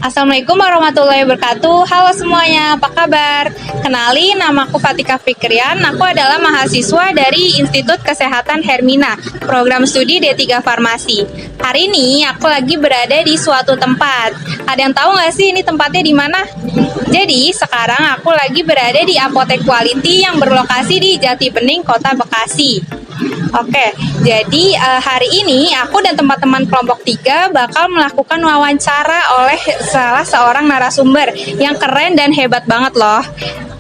Assalamualaikum warahmatullahi wabarakatuh. Halo semuanya, apa kabar? Kenalin, namaku Fatika Fikrian. Aku adalah mahasiswa dari Institut Kesehatan Hermina, program studi D3 Farmasi. Hari ini aku lagi berada di suatu tempat. Ada yang tahu nggak sih ini tempatnya di mana? Jadi sekarang aku lagi berada di Apotek Quality yang berlokasi di Jati Bening, Kota Bekasi. Oke, jadi hari ini aku dan teman-teman kelompok 3 bakal melakukan wawancara oleh salah seorang narasumber yang keren dan hebat banget loh.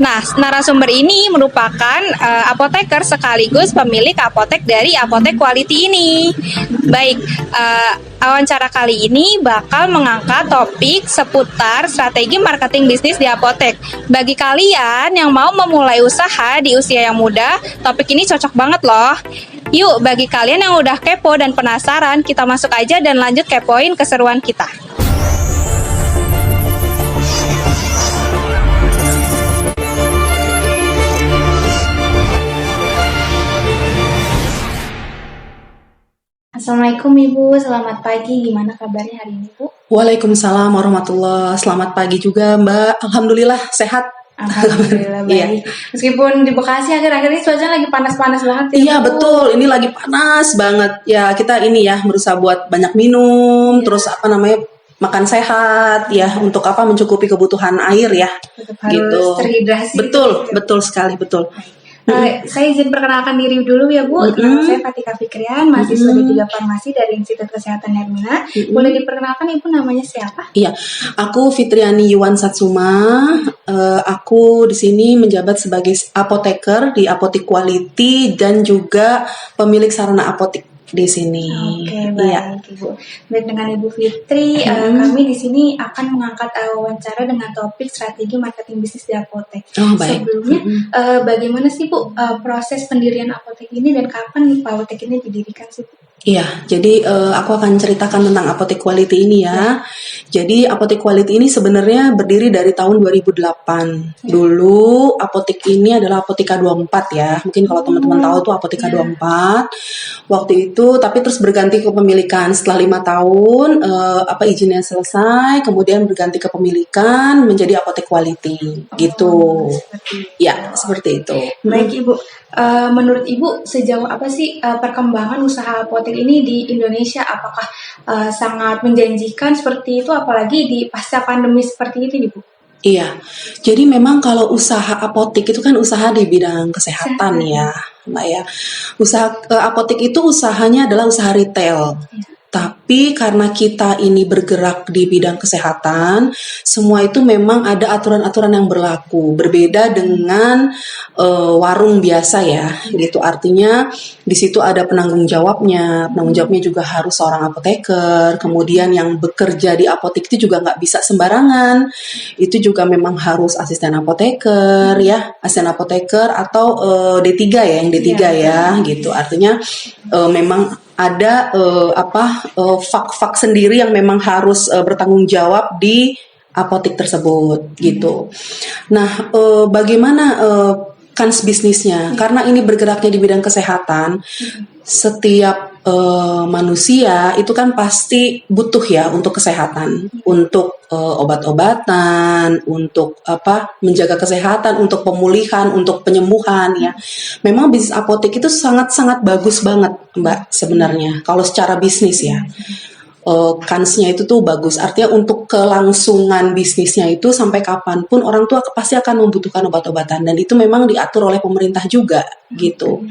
Nah, narasumber ini merupakan apoteker sekaligus pemilik apotek dari Apotek Quality ini. Baik, wawancara kali ini bakal mengangkat topik seputar strategi marketing bisnis di apotek. Bagi kalian yang mau memulai usaha di usia yang muda, topik ini cocok banget loh. Yuk, bagi kalian yang udah kepo dan penasaran, kita masuk aja dan lanjut kepoin keseruan kita. Assalamualaikum Ibu, selamat pagi. Gimana kabarnya hari ini Bu? Waalaikumsalam warahmatullahi. Selamat pagi juga Mbak. Alhamdulillah sehat. Alhamdulillah baik. Iya. Meskipun di Bekasi akhir-akhir ini cuacanya lagi panas-panas banget ya. Iya Bu. betul, ini lagi panas banget. Ya kita ini ya berusaha buat banyak minum, terus makan sehat ya untuk mencukupi kebutuhan air ya. Tetap harus Gitu. terhidrasi. Betul, gitu. betul sekali betul. Saya izin perkenalkan diri dulu ya Bu. Nama saya Fatika Fikrian, mahasiswa D3 Farmasi dari Institut Kesehatan Hermina. Boleh diperkenalkan Ibu namanya siapa? Iya, aku Fitriani Yuwan Satsuma. Aku di sini menjabat sebagai apoteker di Apotek Quality dan juga pemilik sarana apotek di sini. Oke, Iya. baik Ibu. Baik, dengan Ibu Fitri, kami di sini akan mengangkat wawancara dengan topik strategi marketing bisnis di apotek. Oh, baik. Sebelumnya, bagaimana sih Bu proses pendirian apotek ini dan kapan apotek ini didirikan sih Bu? Iya, jadi aku akan ceritakan tentang Apotek Quality ini ya. Jadi Apotek Quality ini sebenarnya berdiri dari tahun 2008. Dulu apotek ini adalah Apotika 24 ya. Mungkin kalau teman-teman tahu tuh Apotika 24. Waktu itu tapi terus berganti kepemilikan setelah 5 tahun izinnya selesai, kemudian berganti kepemilikan menjadi Apotek Quality gitu. Ya, seperti itu. Baik Ibu, menurut Ibu sejauh apa sih perkembangan usaha apotek ini di Indonesia? Apakah sangat menjanjikan seperti itu, apalagi di pasca pandemi seperti ini Bu? Iya, jadi memang kalau usaha apotek itu kan usaha di bidang kesehatan ya, Mbak ya. Usaha apotek itu usahanya adalah usaha retail. Tapi karena kita ini bergerak di bidang kesehatan, semua itu memang ada aturan-aturan yang berlaku. Berbeda dengan warung biasa ya, gitu. Artinya di situ ada penanggung jawabnya. Penanggung jawabnya juga harus seorang apoteker. Kemudian yang bekerja di apotek itu juga nggak bisa sembarangan. Itu juga memang harus asisten apoteker ya, asisten apoteker atau D3 ya, yang D3 ya, gitu. Artinya memang ada fak-fak sendiri yang memang harus bertanggung jawab di apotek tersebut gitu. Nah, bagaimana kans bisnisnya? Karena ini bergeraknya di bidang kesehatan, setiap manusia itu kan pasti butuh ya untuk kesehatan, untuk obat-obatan, untuk menjaga kesehatan, untuk pemulihan, untuk penyembuhan ya. Memang bisnis apotek itu sangat-sangat bagus banget Mbak sebenarnya kalau secara bisnis ya. Kansnya itu tuh bagus. Artinya untuk kelangsungan bisnisnya itu sampai kapanpun orang tua pasti akan membutuhkan obat-obatan dan itu memang diatur oleh pemerintah juga gitu.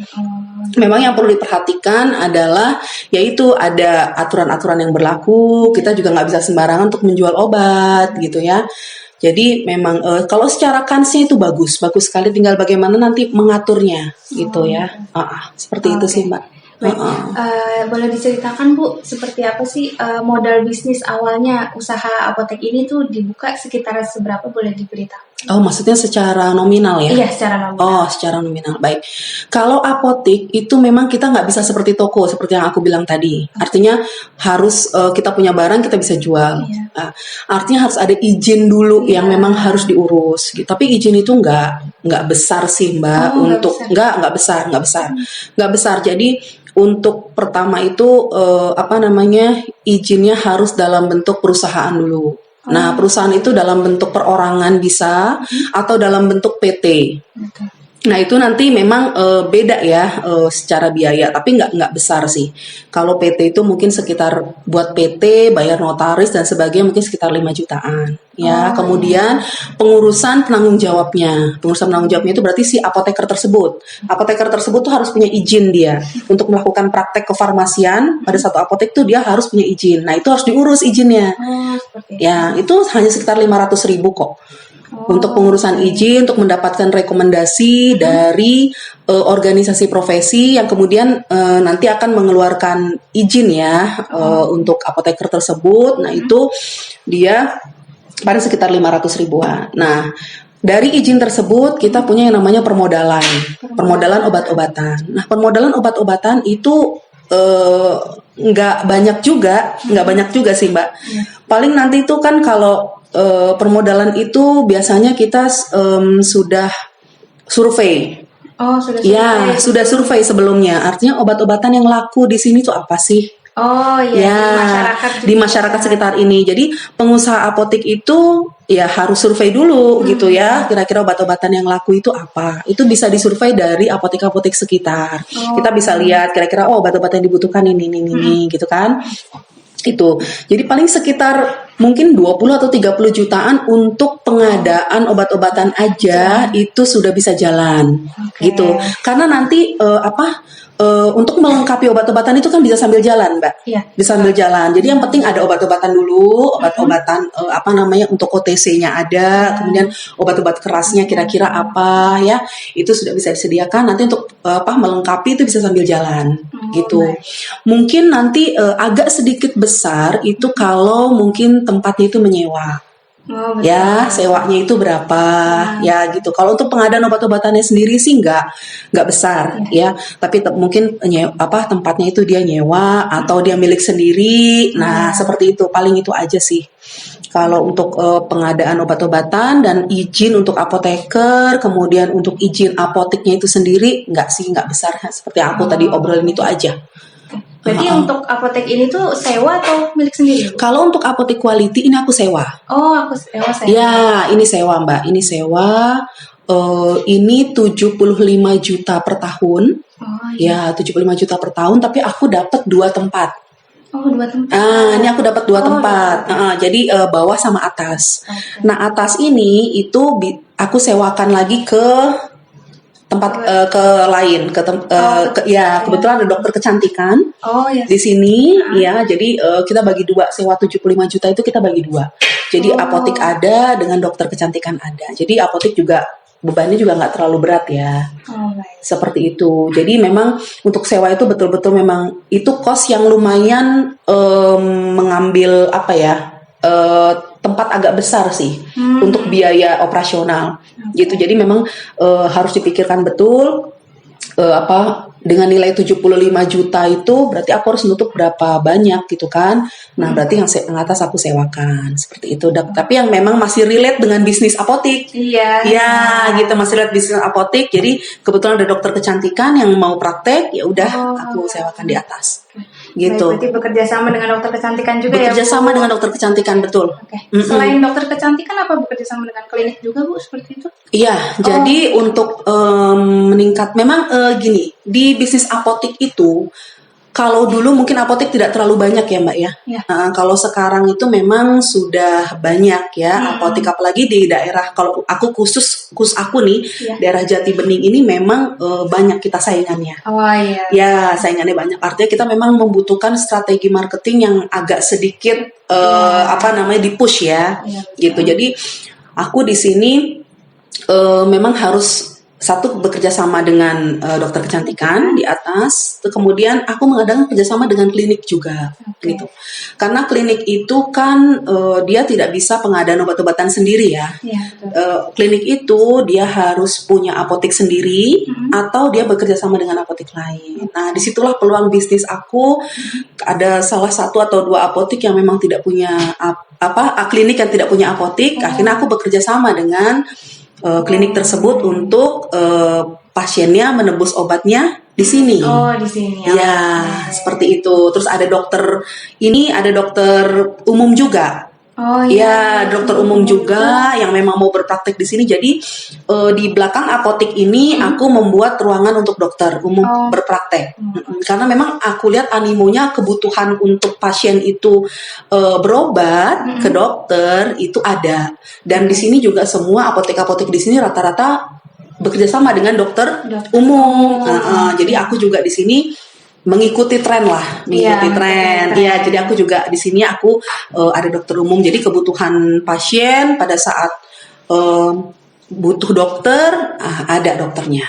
Memang yang perlu diperhatikan adalah yaitu ada aturan-aturan yang berlaku. Kita juga nggak bisa sembarangan untuk menjual obat gitu ya. Jadi memang kalau secara kansnya itu bagus sekali. Tinggal bagaimana nanti mengaturnya gitu ya. Seperti itu sih Mbak. Baik, boleh diceritakan Bu, seperti apa sih modal bisnis awalnya usaha apotek ini tuh dibuka sekitar seberapa, boleh diberitakan? Oh, maksudnya secara nominal ya? Iya, secara nominal. Oh, secara nominal. Baik. Kalau apotek itu memang kita nggak bisa seperti toko, seperti yang aku bilang tadi. Artinya harus kita punya barang kita bisa jual. Artinya harus ada izin dulu yang memang harus diurus. Gitu. Tapi izin itu nggak besar sih Mbak. Nggak besar. Jadi untuk pertama itu izinnya harus dalam bentuk perusahaan dulu. Nah, perusahaan itu dalam bentuk perorangan bisa atau dalam bentuk PT. Nah, itu nanti memang beda ya secara biaya, tapi nggak besar sih. Kalau PT itu mungkin sekitar buat PT, bayar notaris dan sebagainya mungkin sekitar 5 jutaan. Ya, kemudian pengurusan penanggung jawabnya. Pengurusan penanggung jawabnya itu berarti si apoteker tersebut. Apoteker tersebut tuh harus punya izin dia untuk melakukan praktek kefarmasian pada satu apotek tuh dia harus punya izin. Nah, itu harus diurus izinnya. Ya, itu hanya sekitar 500.000 kok. Untuk pengurusan izin, untuk mendapatkan rekomendasi dari organisasi profesi yang kemudian nanti akan mengeluarkan izin ya untuk apoteker tersebut. Nah, itu dia paling sekitar 500 ribuan. Nah, dari izin tersebut kita punya yang namanya permodalan obat-obatan. Nah, permodalan obat-obatan itu nggak banyak juga sih Mbak. Paling nanti itu kan kalau permodalan itu biasanya kita sudah survei. Oh, sudah survei. Ya, sudah survei sebelumnya. Artinya obat-obatan yang laku di sini tuh apa sih? Oh iya, Ya, di masyarakat sekitar ini. Jadi pengusaha apotek itu ya harus survei dulu gitu ya. Kira-kira obat-obatan yang laku itu apa? Itu bisa disurvei dari apotek-apotek sekitar. Kita bisa lihat kira-kira obat-obatan yang dibutuhkan ini gitu kan. Itu. Jadi paling sekitar mungkin 20 atau 30 jutaan untuk pengadaan obat-obatan aja itu sudah bisa jalan. Gitu. Karena nanti untuk melengkapi obat-obatan itu kan bisa sambil jalan, Mbak. Iya. Bisa sambil jalan. Jadi yang penting ada obat-obatan dulu, obat-obatan untuk OTC-nya ada, kemudian obat-obat kerasnya kira-kira apa ya. Itu sudah bisa disediakan. Nanti untuk melengkapi itu bisa sambil jalan gitu. Mungkin nanti agak sedikit besar itu kalau mungkin tempatnya itu menyewa. Ya, sewanya itu berapa ya gitu. Kalau untuk pengadaan obat-obatannya sendiri sih nggak besar ya. Tapi mungkin tempatnya itu dia nyewa atau dia milik sendiri. Nah, seperti itu. Paling itu aja sih. Kalau untuk pengadaan obat-obatan dan izin untuk apoteker, kemudian untuk izin apoteknya itu sendiri nggak besar. Seperti aku tadi obrolin itu aja. Berarti untuk apotek ini tuh sewa atau milik sendiri? Kalau untuk apotek quality ini aku sewa. Oh, aku sewa. Ya, ini sewa Mbak. Ini sewa. Ini 75 juta per tahun. Ya, 75 juta per tahun. Tapi aku dapat 2 tempat. Oh, 2 tempat. Ini aku dapat 2 tempat. Jadi bawah sama atas. Nah, atas ini itu aku sewakan lagi ke tempat ke lain kebetulan ada dokter kecantikan di sini ya, jadi kita bagi 2, sewa 75 juta itu kita bagi 2, jadi apotek ada dengan dokter kecantikan ada, jadi apotek juga bebannya juga nggak terlalu berat ya. Seperti itu. Jadi memang untuk sewa itu betul-betul memang itu kos yang lumayan mengambil tempat agak besar sih untuk biaya operasional gitu. Jadi memang harus dipikirkan betul dengan nilai 75 juta itu berarti aku harus nutup berapa banyak gitu kan. Nah, berarti yang atas aku sewakan seperti itu. Tapi yang memang masih relate dengan bisnis apotek. Iya. Ya, gitu masih relate bisnis apotek. Jadi kebetulan ada dokter kecantikan yang mau praktek, ya udah aku sewakan di atas. Gitu. Berarti bekerja sama dengan dokter kecantikan juga bekerja sama dengan dokter kecantikan, betul. Selain dokter kecantikan apa bekerja sama dengan klinik juga Bu seperti itu? Iya, jadi untuk meningkat memang gini, di bisnis apotek itu kalau dulu mungkin apotek tidak terlalu banyak ya Mbak ya. Kalau sekarang itu memang sudah banyak ya apotek, apalagi di daerah, kalau aku khusus aku nih daerah Jati Bening ini memang banyak kita saingannya. Ya, saingannya banyak. Artinya kita memang membutuhkan strategi marketing yang agak sedikit di-push ya. Gitu. Jadi aku di sini memang harus satu bekerja sama dengan dokter kecantikan di atas, kemudian aku mengadakan kerjasama dengan klinik juga, gitu. Karena klinik itu kan dia tidak bisa pengadaan obat-obatan sendiri ya. Klinik itu dia harus punya apotek sendiri atau dia bekerja sama dengan apotek lain. Nah, disitulah peluang bisnis aku. Ada salah satu atau 2 apotek yang memang tidak punya klinik yang tidak punya apotek. Akhirnya aku bekerja sama dengan klinik tersebut untuk pasiennya menebus obatnya di sini. Di sini. Ya, seperti itu. Terus ada dokter umum juga. Oh Ya, dokter umum juga yang memang mau berpraktek di sini. Jadi di belakang apotek ini aku membuat ruangan untuk dokter umum berpraktek. Karena memang aku lihat animonya, kebutuhan untuk pasien itu berobat ke dokter itu ada. Dan di sini juga semua apotek-apotek di sini rata-rata bekerja sama dengan dokter umum. Jadi aku juga di sini mengikuti tren lah, mengikuti tren. Iya, jadi aku juga di sini aku ada dokter umum. Jadi kebutuhan pasien pada saat butuh dokter, ada dokternya.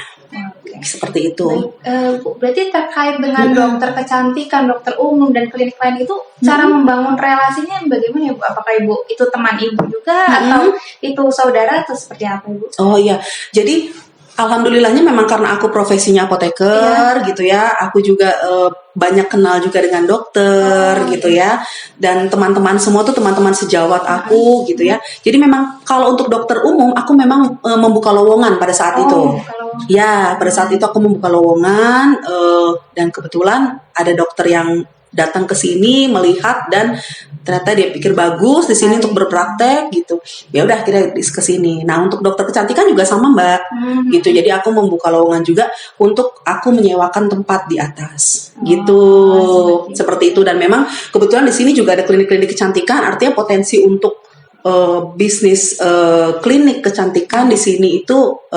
Seperti itu. Bu, berarti terkait dengan dokter kecantikan, dokter umum dan klinik lain itu cara membangun relasinya bagaimana ya Bu? Apakah Ibu itu teman Ibu juga atau itu saudara atau seperti apa Ibu? Oh iya, jadi alhamdulillahnya memang karena aku profesinya apoteker gitu ya, aku juga banyak kenal juga dengan dokter gitu ya, dan teman-teman semua tuh teman-teman sejawat aku gitu ya. Jadi memang kalau untuk dokter umum aku memang membuka lowongan pada saat itu. Ya, pada saat itu aku membuka lowongan dan kebetulan ada dokter yang datang ke sini melihat dan ternyata dia pikir bagus di sini untuk berpraktek gitu. Ya udah kita ke sini. Nah, untuk dokter kecantikan juga sama, Mbak. Gitu. Jadi aku membuka lowongan juga untuk aku menyewakan tempat di atas. Gitu. Seperti itu, dan memang kebetulan di sini juga ada klinik-klinik kecantikan, artinya potensi untuk bisnis klinik kecantikan di sini itu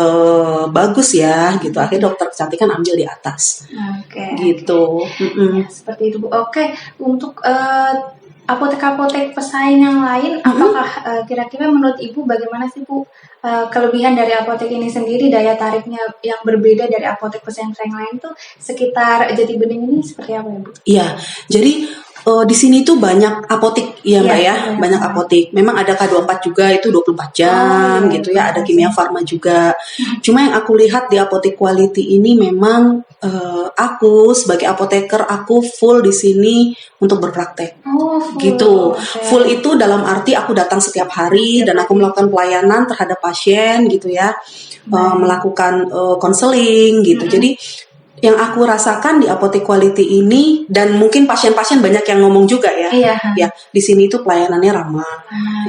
bagus ya gitu. Akhirnya dokter kecantikan ambil di atas. Gitu. Seperti itu Bu. Oke, untuk apotek-apotek pesaing yang lain, apakah kira-kira menurut Ibu bagaimana sih Bu kelebihan dari apotek ini sendiri, daya tariknya yang berbeda dari apotek pesaing-pesaing lain tuh sekitar Jatibening ini seperti apa ya Bu? Iya, jadi di sini tuh banyak apotek ya Mbak ya, banyak apotek. Memang ada K24 juga itu 24 jam gitu ya, ada Kimia Farma juga. Cuma yang aku lihat di apotek quality ini memang aku sebagai apoteker aku full di sini untuk berpraktek. Gitu. Full itu dalam arti aku datang setiap hari dan aku melakukan pelayanan terhadap pasien gitu ya. Melakukan konseling gitu. Jadi yang aku rasakan di apotek quality ini, dan mungkin pasien-pasien banyak yang ngomong juga ya, ya di sini itu pelayanannya ramah,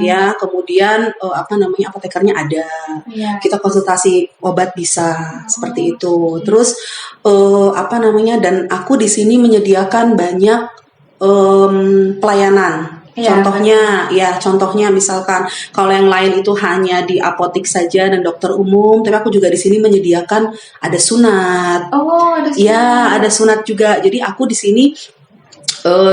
ya kemudian apotekernya ada, kita konsultasi obat bisa seperti itu, terus dan aku di sini menyediakan banyak pelayanan. Contohnya misalkan kalau yang lain itu hanya di apotek saja dan dokter umum, tapi aku juga di sini menyediakan ada sunat. Ada sunat. Ya, ada sunat juga. Jadi aku di sini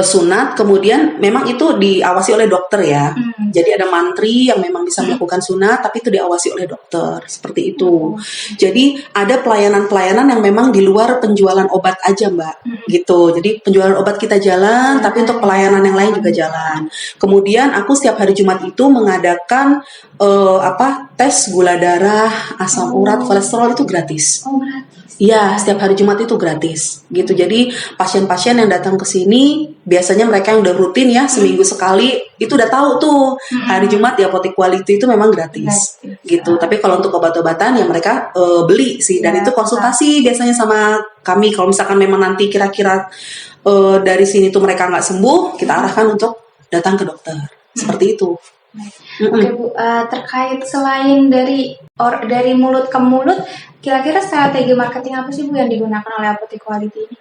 sunat, kemudian memang itu diawasi oleh dokter ya. Jadi ada mantri yang memang bisa melakukan sunat, tapi itu diawasi oleh dokter, seperti itu. Jadi ada pelayanan-pelayanan yang memang di luar penjualan obat aja Mbak, gitu. Jadi penjualan obat kita jalan, tapi untuk pelayanan yang lain juga jalan. Kemudian aku setiap hari Jumat itu mengadakan tes gula darah, asam urat, kolesterol itu gratis. Iya, setiap hari Jumat itu gratis, gitu. Jadi pasien-pasien yang datang ke sini, biasanya mereka yang udah rutin ya, seminggu sekali, itu udah tahu tuh hari Jumat di apotek quality itu memang gratis, gitu. Tapi kalau untuk obat-obatan ya mereka beli sih, dan itu konsultasi biasanya sama kami. Kalau misalkan memang nanti kira-kira dari sini tuh mereka nggak sembuh, kita arahkan untuk datang ke dokter, seperti itu. Oke Bu, terkait selain dari mulut ke mulut, kira-kira strategi marketing apa sih Bu yang digunakan oleh apotek quality ini?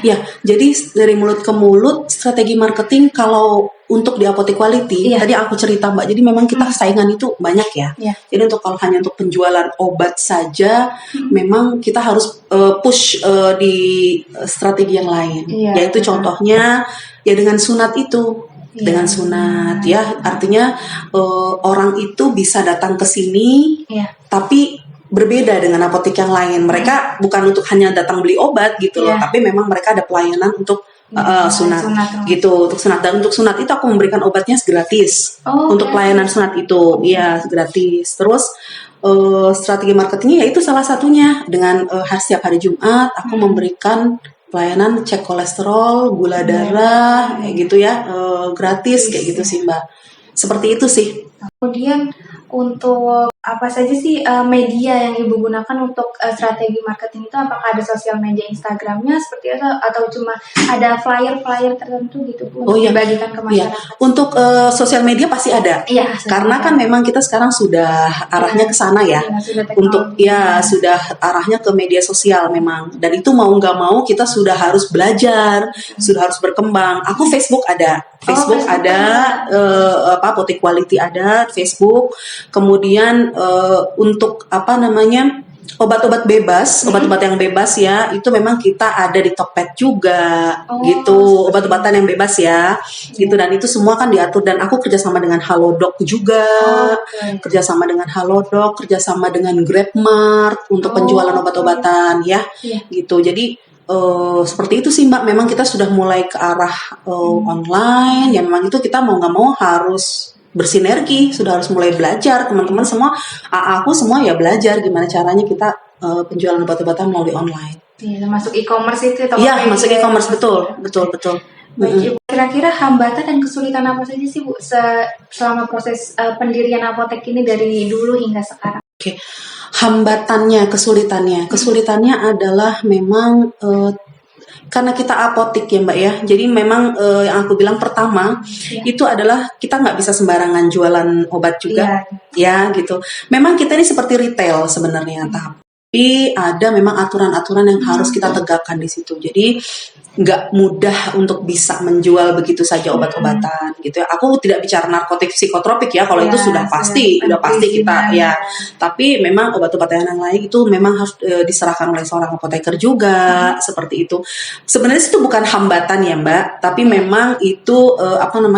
Ya, jadi dari mulut ke mulut strategi marketing kalau untuk di apotek quality tadi aku cerita Mbak, jadi memang kita saingan itu banyak ya. Jadi kalau hanya untuk penjualan obat saja, memang kita harus push di strategi yang lain. Yaitu contohnya ya dengan sunat itu. Dengan sunat ya, artinya orang itu bisa datang ke sini, tapi berbeda dengan apotek yang lain. Mereka bukan untuk hanya datang beli obat gitu loh, tapi memang mereka ada pelayanan untuk sunat gitu. Untuk sunat, dan untuk sunat itu aku memberikan obatnya gratis. Untuk pelayanan sunat itu ya gratis. Terus strategi marketingnya ya itu salah satunya dengan setiap hari Jumat aku memberikan pelayanan cek kolesterol, gula darah, kayak gitu ya, gratis kayak gitu sih Mbak. Seperti itu sih. Kemudian Untuk apa saja sih media yang Ibu gunakan untuk strategi marketing itu? Apakah ada sosial media Instagramnya seperti itu atau cuma ada flyer-flyer tertentu gitu Bu, untuk dibagikan ke Iya. masyarakat? Untuk sosial media pasti ada. Iya, Karena kan memang kita sekarang sudah arahnya ke sana ya. sudah Untuk sudah arahnya ke media sosial memang. Dan itu mau nggak mau kita sudah harus belajar, sudah harus berkembang. Aku Facebook ada. Facebook ada, Apotek Quality ada, Facebook. Kemudian untuk apa namanya, obat-obat bebas, obat-obat yang bebas ya, itu memang kita ada di Tokped juga, gitu, obat-obatan yang bebas ya, gitu, dan itu semua kan diatur, dan aku kerjasama dengan Halodoc juga, kerjasama dengan Halodoc, kerjasama dengan Grabmart untuk penjualan obat-obatan ya, gitu, jadi seperti itu sih Mbak, memang kita sudah mulai ke arah online, ya memang itu kita mau nggak mau harus bersinergi, sudah harus mulai belajar, teman-teman semua, aku semua ya belajar gimana caranya kita penjualan obat-obatan melalui online. Iya, masuk e-commerce itu. Iya, masuk e-commerce, betul. Baik, Ibu. Kira-kira hambatan dan kesulitan apa saja sih Bu selama proses pendirian apotek ini dari dulu hingga sekarang? Oke. Hambatannya, kesulitannya adalah memang karena kita apotik ya Mbak ya, jadi memang yang aku bilang pertama itu adalah kita nggak bisa sembarangan jualan obat juga, ya gitu. Memang kita ini seperti retail sebenarnya, tapi ada memang aturan-aturan yang harus kita tegakkan di situ. Jadi nggak mudah untuk bisa menjual begitu saja obat-obatan gitu ya. Aku tidak bicara narkotik psikotropik ya, kalau itu sudah pasti kita ya. Tapi memang obat-obatan yang lain itu memang harus diserahkan oleh seorang apoteker juga, seperti itu. Sebenarnya itu bukan hambatan ya Mbak, tapi memang itu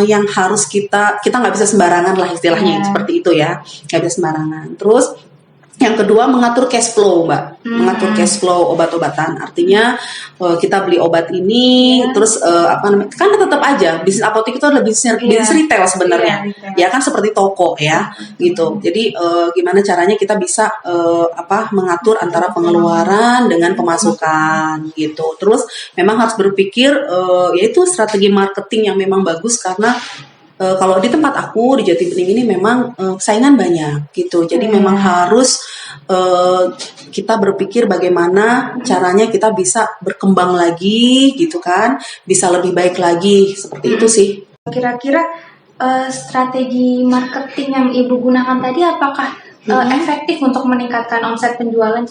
yang harus kita nggak bisa sembarangan lah istilahnya, seperti itu ya, nggak bisa sembarangan. Terus yang kedua, mengatur cash flow, Mbak. Mengatur cash flow obat-obatan. Artinya kita beli obat ini, terus kan tetap aja bisnis apotek itu adalah bisnis retail sebenarnya. Ya kan seperti toko ya, gitu. Jadi gimana caranya kita bisa mengatur antara pengeluaran dengan pemasukan gitu. Terus memang harus berpikir yaitu strategi marketing yang memang bagus, karena kalau di tempat aku di Jati Bening ini memang saingan banyak gitu. Jadi memang harus kita berpikir bagaimana caranya kita bisa berkembang lagi gitu kan, bisa lebih baik lagi, seperti itu sih. Kira-kira strategi marketing yang Ibu gunakan tadi apakah efektif untuk meningkatkan omset penjualan?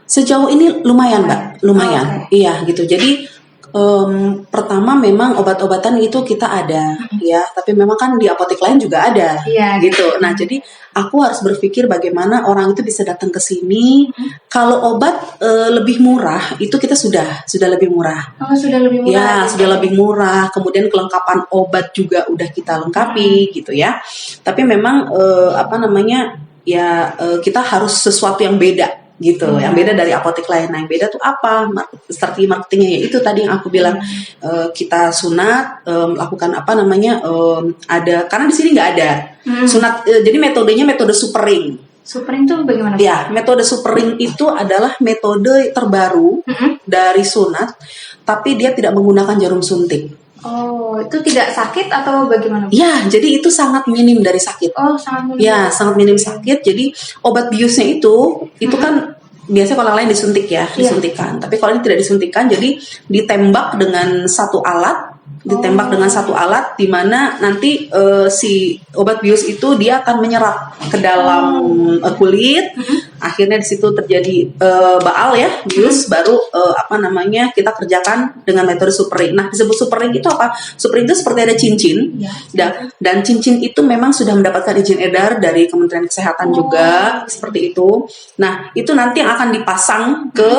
Sejauh ini lumayan Mbak, lumayan. Iya gitu. Jadi pertama memang obat-obatan itu kita ada ya, tapi memang kan di apotek lain juga ada gitu. Nah jadi aku harus berpikir bagaimana orang itu bisa datang ke sini. Kalau obat lebih murah itu kita sudah lebih murah. Sudah lebih murah. Ya sudah lebih murah. Kemudian kelengkapan obat juga udah kita lengkapi gitu ya. Tapi memang kita harus sesuatu yang beda gitu, yang beda dari apotek lain. Nah, yang beda tuh apa? Strategi marketingnya ya itu tadi yang aku bilang, kita sunat, melakukan ada, karena di sini nggak ada sunat, jadi metodenya metode super ring. Super ring itu bagaimana? Ya, metode super ring itu adalah metode terbaru dari sunat, tapi dia tidak menggunakan jarum suntik. Oh, itu tidak sakit atau bagaimana? Ya, jadi itu sangat minim dari sakit. Oh, sangat minim. Ya, sangat minim sakit. Jadi obat biusnya itu kan biasanya kalau yang lain disuntik ya, disuntikan. Tapi kalau ini tidak disuntikan, jadi ditembak dengan satu alat, di mana nanti si obat bius itu dia akan menyerap ke dalam kulit. Akhirnya di situ terjadi baal ya, bius, baru kita kerjakan dengan metode super ring. Nah, disebut super ring itu apa? Super ring itu seperti ada cincin, dan cincin itu memang sudah mendapatkan izin edar dari Kementerian Kesehatan juga, seperti itu. Nah, itu nanti yang akan dipasang ke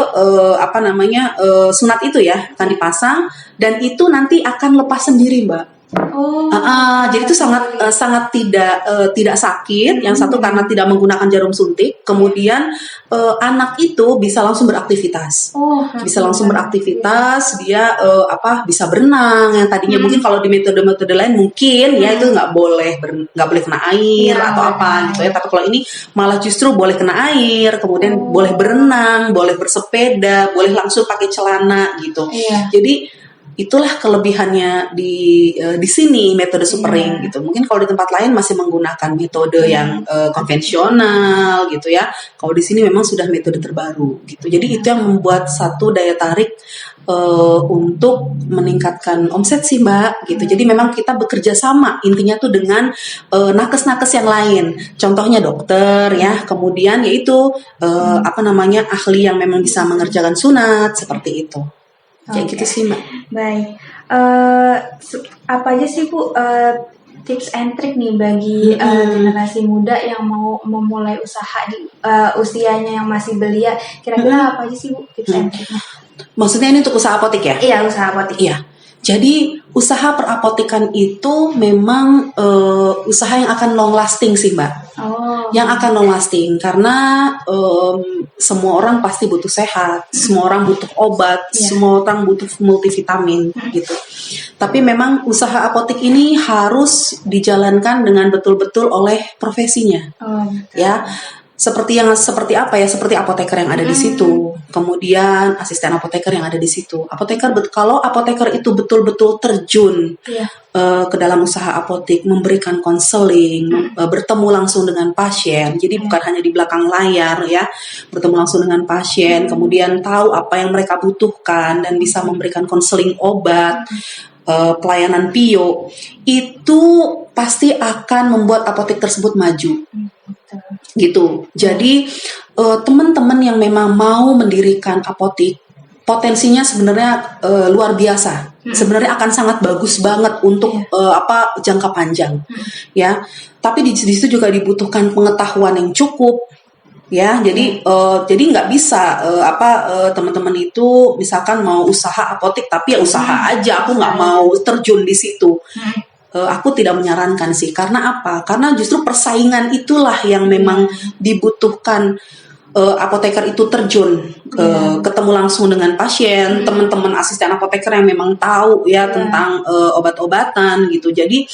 sunat itu ya, akan dipasang, dan itu nanti akan lepas sendiri, Mbak. Jadi itu sangat tidak sakit. Yang satu karena tidak menggunakan jarum suntik. Kemudian anak itu bisa langsung beraktivitas. Dia bisa berenang. Yang tadinya mungkin kalau di metode-metode lain mungkin ya itu nggak boleh kena air atau apa gitu ya. Tapi kalau ini malah justru boleh kena air. Kemudian boleh berenang, boleh bersepeda, boleh langsung pakai celana gitu. Jadi itulah kelebihannya di sini metode Supering gitu. Mungkin kalau di tempat lain masih menggunakan metode yang konvensional gitu ya. Kalau di sini memang sudah metode terbaru gitu. Jadi itu yang membuat satu daya tarik untuk meningkatkan omset sih Mbak gitu. Jadi memang kita bekerja sama intinya tuh dengan nakes-nakes yang lain. Contohnya dokter ya, kemudian yaitu ahli yang memang bisa mengerjakan sunat seperti itu. Kayak gitu sih Mbak. Baik. Apa aja sih Bu tips and trick nih bagi generasi muda yang mau memulai usaha di usianya yang masih belia? Kira-kira apa aja sih Bu tips and triknya? Maksudnya ini untuk usaha apotek ya? Iya, usaha apotek. Iya. Jadi usaha perapotekan itu memang usaha yang akan long lasting sih Mbak. Yang akan long lasting karena semua orang pasti butuh sehat, semua orang butuh obat, semua orang butuh multivitamin gitu. Tapi memang usaha apotek ini harus dijalankan dengan betul-betul oleh profesinya. Ya. Seperti apa ya, seperti apoteker yang ada di situ, kemudian asisten apoteker yang ada di situ. Kalau apoteker itu betul-betul terjun ke dalam usaha apotek, memberikan konseling, bertemu langsung dengan pasien. Jadi bukan hanya di belakang layar ya, bertemu langsung dengan pasien, kemudian tahu apa yang mereka butuhkan dan bisa memberikan konseling obat. Pelayanan PIO itu pasti akan membuat apotek tersebut maju. Gitu. Jadi teman-teman yang memang mau mendirikan apotek, potensinya sebenarnya luar biasa. Sebenarnya akan sangat bagus banget untuk jangka panjang. Ya. Tapi di situ juga dibutuhkan pengetahuan yang cukup. Ya, jadi nggak bisa teman-teman itu misalkan mau usaha apotek tapi ya usaha aja, aku nggak mau terjun di situ. Aku tidak menyarankan sih, karena apa? Karena justru persaingan itulah yang memang dibutuhkan apoteker itu terjun, ketemu langsung dengan pasien, teman-teman asisten apoteker yang memang tahu ya tentang obat-obatan gitu. Jadi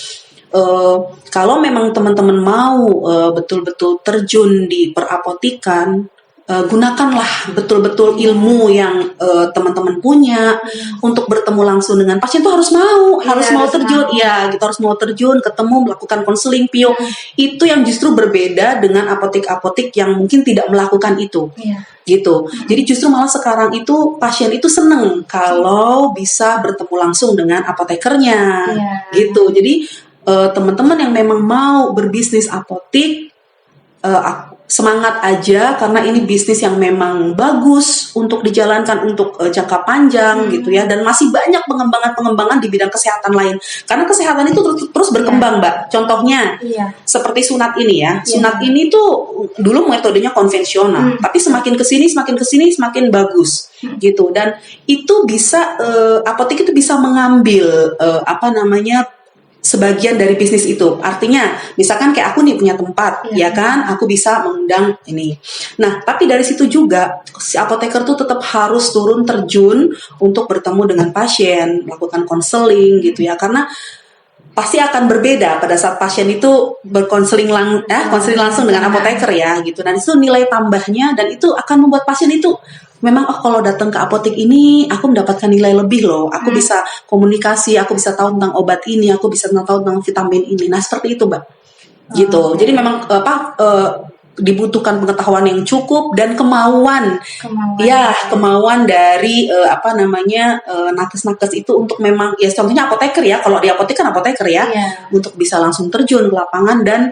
kalau memang teman-teman mau betul-betul terjun di perapotikan, gunakanlah betul-betul ilmu yang teman-teman punya untuk bertemu langsung dengan pasien. Itu harus mau terjun, ya gitu, harus mau terjun, ketemu, melakukan konseling PIO. Itu yang justru berbeda dengan apotek-apotek yang mungkin tidak melakukan itu. Gitu. Jadi justru malah sekarang itu pasien itu seneng kalau bisa bertemu langsung dengan apotekernya. Gitu. Jadi teman-teman yang memang mau berbisnis apotek, semangat aja karena ini bisnis yang memang bagus untuk dijalankan untuk jangka panjang gitu ya, dan masih banyak pengembangan di bidang kesehatan lain karena kesehatan itu terus berkembang Mbak. Contohnya seperti sunat ini ya, sunat ini tuh dulu metodenya konvensional, tapi semakin kesini semakin bagus gitu, dan itu bisa apotek itu bisa mengambil sebagian dari bisnis itu. Artinya, misalkan kayak aku nih punya tempat, ya kan, aku bisa mengundang ini. Nah, tapi dari situ juga si apoteker tuh tetap harus turun terjun untuk bertemu dengan pasien, melakukan konseling gitu ya, karena pasti akan berbeda pada saat pasien itu berkonseling konseling langsung dengan apoteker ya gitu. Dan itu nilai tambahnya, dan itu akan membuat pasien itu memang kalau datang ke apotek ini aku mendapatkan nilai lebih loh. Aku bisa komunikasi, aku bisa tahu tentang obat ini, aku bisa tahu tentang vitamin ini. Nah, seperti itu, Mbak. Gitu. Jadi memang dibutuhkan pengetahuan yang cukup dan kemauan dari nakes-nakes itu untuk memang ya, contohnya apoteker ya. Kalau di apotek kan apoteker ya, untuk bisa langsung terjun ke lapangan dan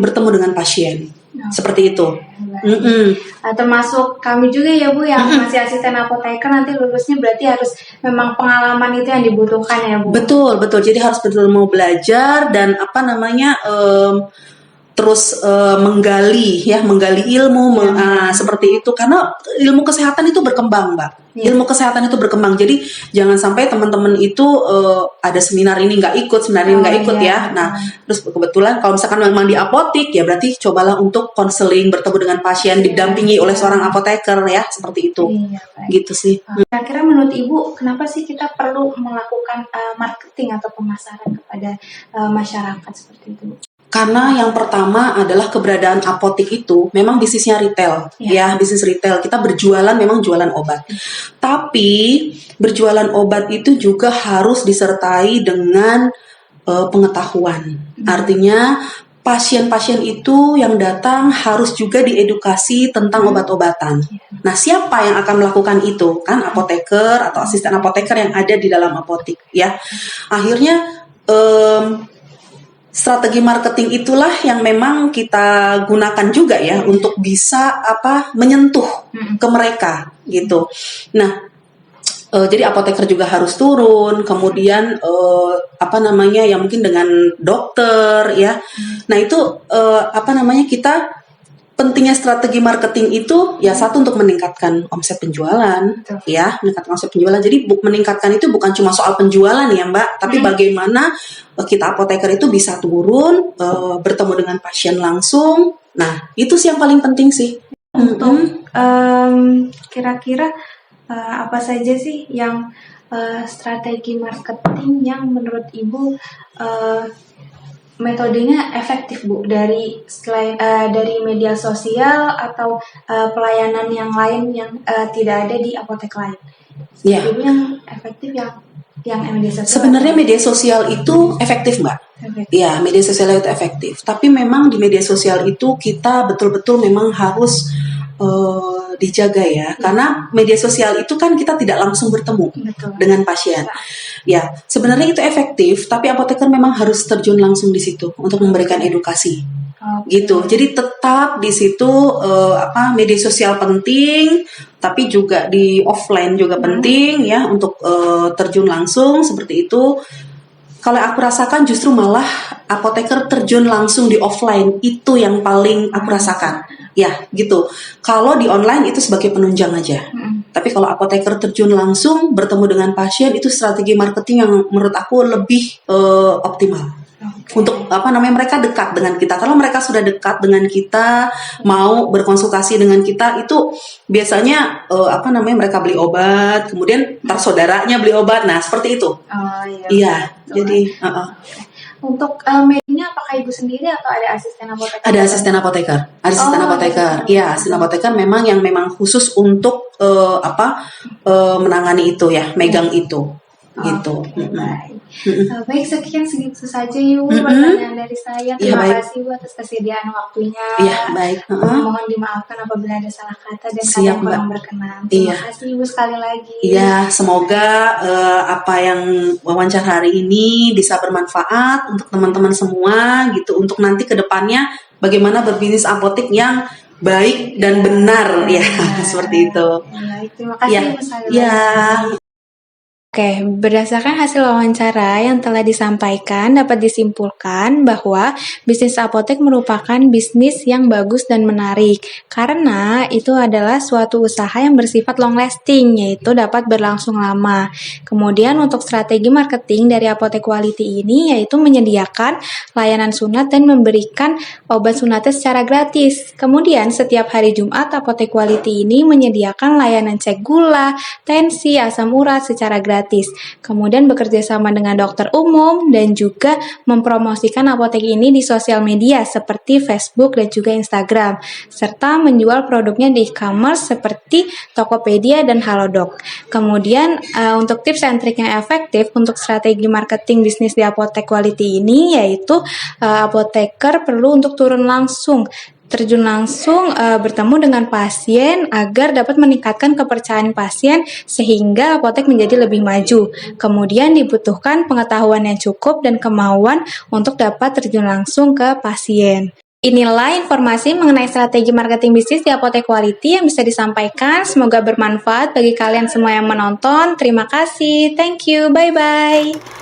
bertemu dengan pasien. Seperti itu. Termasuk kami juga ya Bu yang masih asisten apoteker, nanti lulusnya berarti harus memang pengalaman itu yang dibutuhkan ya Bu. Betul. Jadi harus betul mau belajar dan terus menggali ilmu seperti itu, karena ilmu kesehatan itu berkembang Mbak. Ilmu kesehatan itu berkembang, jadi jangan sampai teman-teman itu ada seminar ini nggak ikut ya. Nah, terus kebetulan kalau misalkan memang di apotek ya berarti cobalah untuk konseling, bertemu dengan pasien, didampingi oleh seorang apoteker ya, seperti itu. Gitu sih. Kira-kira menurut Ibu kenapa sih kita perlu melakukan marketing atau pemasaran kepada masyarakat seperti itu? Karena yang pertama adalah keberadaan apotek itu memang bisnisnya retail, ya bisnis retail. Kita berjualan memang jualan obat. Tapi berjualan obat itu juga harus disertai dengan pengetahuan. Artinya pasien-pasien itu yang datang harus juga diedukasi tentang obat-obatan. Nah, siapa yang akan melakukan itu? Kan apoteker atau asisten apoteker yang ada di dalam apotek, ya. Akhirnya strategi marketing itulah yang memang kita gunakan juga ya untuk bisa menyentuh ke mereka gitu. Nah, jadi apoteker juga harus turun, kemudian ya mungkin dengan dokter ya. Nah itu kita pentingnya strategi marketing itu ya satu untuk meningkatkan omset penjualan, ya meningkatkan omset penjualan. Jadi meningkatkan itu bukan cuma soal penjualan ya Mbak, tapi bagaimana kita apoteker itu bisa turun, bertemu dengan pasien langsung. Nah itu sih yang paling penting sih. Untuk kira-kira apa saja sih yang strategi marketing yang menurut Ibu metodenya efektif Bu dari media sosial atau pelayanan yang lain yang tidak ada di apotek lain? Ya. Ibu yang efektif yang media sosial. Sebenarnya media sosial itu efektif Mbak. Ya, media sosial itu efektif. Tapi memang di media sosial itu kita betul-betul memang harus dijaga ya, karena media sosial itu kan kita tidak langsung bertemu dengan pasien. Ya, sebenarnya itu efektif, tapi apoteker memang harus terjun langsung di situ untuk memberikan edukasi. Gitu. Jadi tetap di situ media sosial penting, tapi juga di offline juga penting ya untuk terjun langsung seperti itu. Kalau aku rasakan justru malah apoteker terjun langsung di offline itu yang paling aku rasakan. Ya, gitu. Kalau di online itu sebagai penunjang aja. Tapi kalau apoteker terjun langsung bertemu dengan pasien itu strategi marketing yang menurut aku lebih optimal. Untuk mereka dekat dengan kita. Kalau mereka sudah dekat dengan kita, mau berkonsultasi dengan kita, itu biasanya mereka beli obat, kemudian ntar saudaranya beli obat. Nah, seperti itu. Iya. Jadi untuk medianya apakah Ibu sendiri atau ada asisten apoteker? Ada asisten apoteker. Iya, asisten apoteker memang khusus untuk menangani itu ya, megang itu. Gitu. Baik, segitu saja Ibu pertanyaan dari saya. Terima kasih Bu atas kesediaan waktunya. Iya, baik. Mohon dimaafkan apabila ada salah kata dan kata yang kurang berkenan. Terima kasih Ibu sekali lagi. Iya, semoga apa yang wawancara hari ini bisa bermanfaat untuk teman-teman semua gitu, untuk nanti ke depannya bagaimana berbisnis apotek yang baik dan benar ya, seperti itu. Baik, terima kasih Ibu sekali lagi. Ya. Oke, berdasarkan hasil wawancara yang telah disampaikan, dapat disimpulkan bahwa bisnis apotek merupakan bisnis yang bagus dan menarik, karena itu adalah suatu usaha yang bersifat long lasting, yaitu dapat berlangsung lama. Kemudian untuk strategi marketing dari Apotek Quality ini, yaitu menyediakan layanan sunat dan memberikan obat sunatnya secara gratis. Kemudian setiap hari Jumat, Apotek Quality ini menyediakan layanan cek gula, tensi, asam urat secara gratis. Kemudian bekerja sama dengan dokter umum dan juga mempromosikan apotek ini di sosial media seperti Facebook dan juga Instagram, serta menjual produknya di e-commerce seperti Tokopedia dan Halodoc. Kemudian untuk tips and trik yang efektif untuk strategi marketing bisnis di Apotek Quality ini, yaitu apoteker perlu untuk terjun langsung bertemu dengan pasien agar dapat meningkatkan kepercayaan pasien sehingga apotek menjadi lebih maju. Kemudian dibutuhkan pengetahuan yang cukup dan kemauan untuk dapat terjun langsung ke pasien. Inilah informasi mengenai strategi marketing bisnis di Apotek Quality yang bisa disampaikan. Semoga bermanfaat bagi kalian semua yang menonton. Terima kasih. Thank you. Bye-bye.